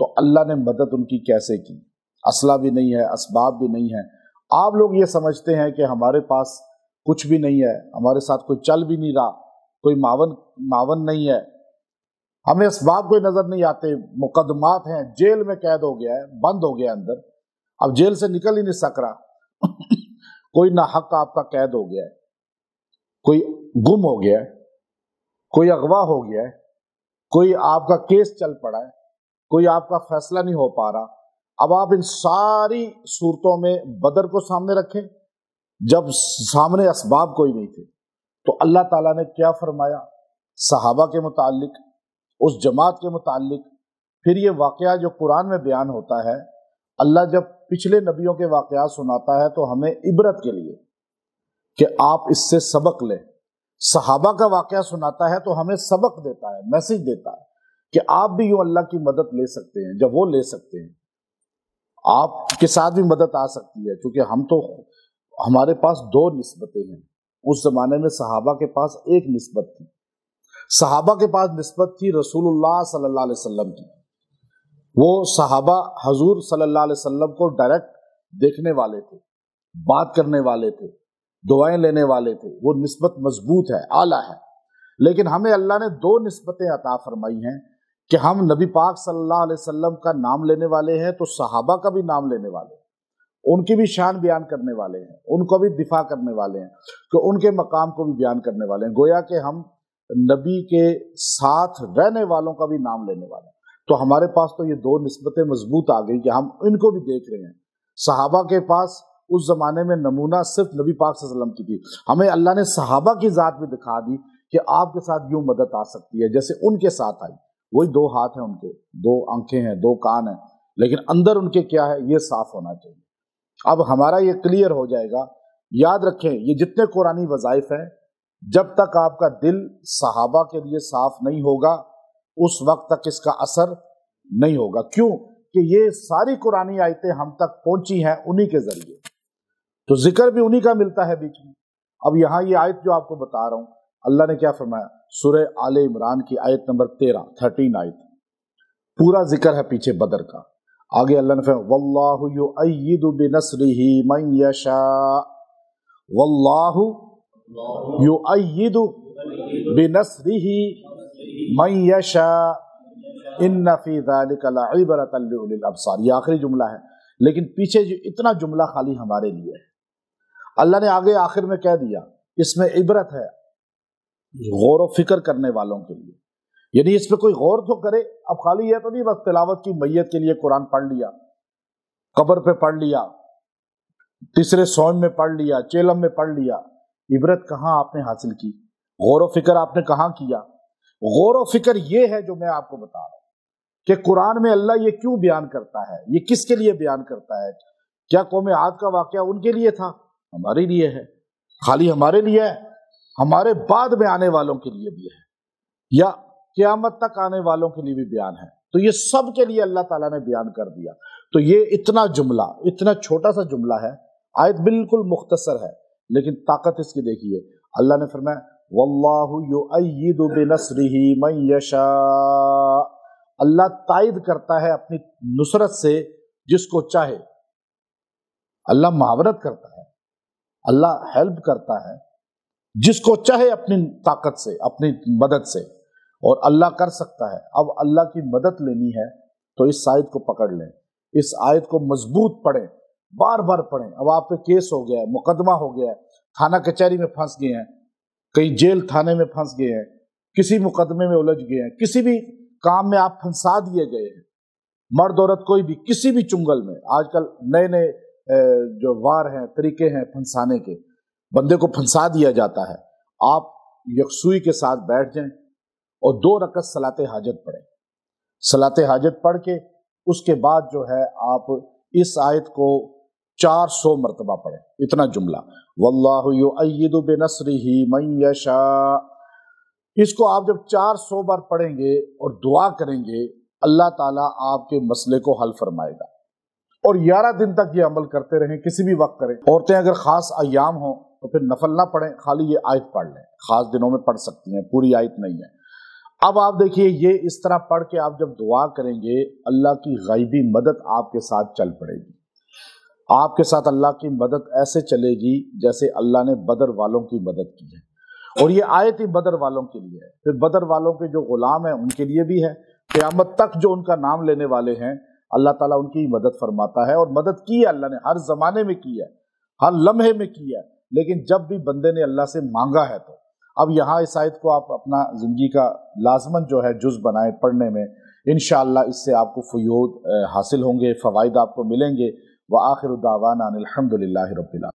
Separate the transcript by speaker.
Speaker 1: تو اللہ نے مدد ان کی کیسے کی؟ اسلحہ بھی نہیں ہے، اسباب بھی نہیں ہے۔ آپ لوگ یہ سمجھتے ہیں کہ ہمارے پاس کچھ بھی نہیں ہے، ہمارے ساتھ کوئی چل بھی نہیں رہا، کوئی معاون نہیں ہے، ہمیں اسباب کوئی نظر نہیں آتے، مقدمات ہیں، جیل میں قید ہو گیا ہے، بند ہو گیا اندر، اب جیل سے نکل ہی نہیں سک رہا کوئی ناحق آپ کا قید ہو گیا ہے، کوئی گم ہو گیا ہے، کوئی اغوا ہو گیا ہے، کوئی آپ کا کیس چل پڑا ہے، کوئی آپ کا فیصلہ نہیں ہو پا رہا۔ اب آپ ان ساری صورتوں میں بدر کو سامنے رکھیں، جب سامنے اسباب کوئی نہیں تھے، تو اللہ تعالیٰ نے کیا فرمایا صحابہ کے متعلق، اس جماعت کے متعلق؟ پھر یہ واقعہ جو قرآن میں بیان ہوتا ہے، اللہ جب پچھلے نبیوں کے واقعات سناتا ہے تو ہمیں عبرت کے لیے کہ آپ اس سے سبق لیں، صحابہ کا واقعہ سناتا ہے تو ہمیں سبق دیتا ہے، میسج دیتا ہے کہ آپ بھی یوں اللہ کی مدد لے سکتے ہیں جب وہ لے سکتے ہیں، آپ کے ساتھ بھی مدد آ سکتی ہے، کیونکہ ہمارے پاس دو نسبتیں ہیں۔ اس زمانے میں صحابہ کے پاس ایک نسبت تھی، صحابہ کے پاس نسبت تھی رسول اللہ صلی اللہ علیہ وسلم کی، وہ صحابہ حضور صلی اللہ علیہ وسلم کو ڈائریکٹ دیکھنے والے تھے، بات کرنے والے تھے، دعائیں لینے والے تھے، وہ نسبت مضبوط ہے، اعلیٰ ہے۔ لیکن ہمیں اللہ نے دو نسبتیں عطا فرمائی ہیں کہ ہم نبی پاک صلی اللہ علیہ وسلم کا نام لینے والے ہیں تو صحابہ کا بھی نام لینے والے ہیں، ان کی بھی شان بیان کرنے والے ہیں، ان کو بھی دفاع کرنے والے ہیں، کہ ان کے مقام کو بھی بیان کرنے والے ہیں، گویا کہ ہم نبی کے ساتھ رہنے والوں کا بھی نام لینے والے ہیں۔ تو ہمارے پاس تو یہ دو نسبتیں مضبوط آ گئی کہ ہم ان کو بھی دیکھ رہے ہیں۔ صحابہ کے پاس اس زمانے میں نمونہ صرف نبی پاک صلی اللہ علیہ وسلم کی تھی، ہمیں اللہ نے صحابہ کی ذات بھی دکھا دی کہ آپ کے ساتھ یوں مدد آ سکتی ہے جیسے ان کے ساتھ آئی۔ وہی دو ہاتھ ہیں ان کے، دو آنکھیں ہیں، دو کان ہیں، لیکن اندر ان کے کیا ہے یہ صاف ہونا چاہیے۔ اب ہمارا یہ کلیئر ہو جائے گا۔ یاد رکھیں یہ جتنے قرآنی وظائف ہیں، جب تک آپ کا دل صحابہ کے لیے صاف نہیں ہوگا اس وقت تک اس کا اثر نہیں ہوگا۔ کیوں کہ یہ ساری قرآنی آیتیں ہم تک پہنچی ہیں انہی کے ذریعے، تو ذکر بھی انہی کا ملتا ہے بیچ میں۔ اب یہاں یہ آیت جو آپ کو بتا رہا ہوں، اللہ نے کیا فرمایا؟ سورہ آل عمران کی آیت نمبر 13 آیت، پورا ذکر ہے پیچھے بدر کا۔ آگے اللہ نے فرمایا واللہ یؤید بنصرہ من یشاء، واللہ یؤید بنصرہ من یشاء ان فی ذلک لعبرۃ لأولی الابصار۔ یہ آخری جملہ ہے، لیکن پیچھے جو اتنا جملہ خالی ہمارے لیے ہے۔ اللہ نے آگے آخر میں کہہ دیا اس میں عبرت ہے غور و فکر کرنے والوں کے لیے، یعنی اس پہ کوئی غور تو کرے۔ اب خالی یہ تو نہیں بس تلاوت کی میت کے لیے قرآن پڑھ لیا، قبر پہ پڑھ لیا، تیسرے سون میں پڑھ لیا، چیلم میں پڑھ لیا۔ عبرت کہاں آپ نے حاصل کی؟ غور و فکر آپ نے کہاں کیا؟ غور و فکر یہ ہے جو میں آپ کو بتا رہا ہوں کہ قرآن میں اللہ یہ کیوں بیان کرتا ہے، یہ کس کے لیے بیان کرتا ہے۔ کیا قوم عاد کا واقعہ ان کے لیے تھا؟ ہمارے لیے ہے۔ خالی ہمارے لیے ہے؟ ہمارے بعد میں آنے والوں کے لیے بھی ہے، یا قیامت تک آنے والوں کے لیے بھی بیان ہے۔ تو یہ سب کے لیے اللہ تعالیٰ نے بیان کر دیا۔ تو یہ اتنا جملہ، اتنا چھوٹا سا جملہ ہے، آیت بالکل مختصر ہے، لیکن طاقت اس کی دیکھیے۔ اللہ نے فرمایا واللہ یؤید بنصرہ من یشاء، اللہ تائید کرتا ہے اپنی نصرت سے جس کو چاہے۔ اللہ معاونت کرتا ہے، اللہ ہیلپ کرتا ہے جس کو چاہے اپنی طاقت سے، اپنی مدد سے، اور اللہ کر سکتا ہے۔ اب اللہ کی مدد لینی ہے تو اس آیت کو پکڑ لیں، اس آیت کو مضبوط پڑھیں، بار بار پڑھیں۔ اب آپ پہ کیس ہو گیا ہے، مقدمہ ہو گیا ہے، تھانہ کچہری میں پھنس گئے ہیں، کہیں جیل تھانے میں پھنس گئے ہیں، کسی مقدمے میں الجھ گئے ہیں، کسی بھی کام میں آپ پھنسا دیے گئے ہیں، مرد عورت کوئی بھی کسی بھی چنگل میں۔ آج کل نئے نئے جو وار ہیں، طریقے ہیں پھنسانے کے، بندے کو پھنسا دیا جاتا ہے۔ آپ یکسوئی کے ساتھ بیٹھ جائیں اور 2 رکعت صلاۃ حاجت پڑھیں، صلاۃ حاجت پڑھ کے اس کے بعد جو ہے آپ اس آیت کو 400 مرتبہ پڑھیں، اتنا جملہ واللہ یؤید بنصرہ من یشاء۔ اس کو آپ جب 400 بار پڑھیں گے اور دعا کریں گے، اللہ تعالیٰ آپ کے مسئلے کو حل فرمائے گا۔ اور 11 دن تک یہ عمل کرتے رہیں، کسی بھی وقت کریں۔ عورتیں اگر خاص ایام ہوں تو پھر نفل نہ پڑھیں، خالی یہ آیت پڑھ لیں، خاص دنوں میں پڑھ سکتی ہیں، پوری آیت نہیں ہے۔ اب آپ دیکھیے یہ اس طرح پڑھ کے آپ جب دعا کریں گے اللہ کی غیبی مدد آپ کے ساتھ چل پڑے گی، آپ کے ساتھ اللہ کی مدد ایسے چلے گی جیسے اللہ نے بدر والوں کی مدد کی ہے، اور یہ آیت ہی بدر والوں کے لیے ہے، پھر بدر والوں کے جو غلام ہیں ان کے لیے بھی ہے، قیامت تک جو ان کا نام لینے والے ہیں اللہ تعالیٰ ان کی مدد فرماتا ہے، اور مدد کی ہے اللہ نے، ہر زمانے میں کی ہے، ہر لمحے میں کی ہے، لیکن جب بھی بندے نے اللہ سے مانگا ہے تو اب یہاں اس آیت کو آپ اپنا زندگی کا لازماً جو ہے جز بنائیں پڑھنے میں، انشاءاللہ اس سے آپ کو فیوض حاصل ہوں گے، فوائد آپ کو ملیں گے۔ وآخر دعوانا ان الحمد للہ رب العالمین۔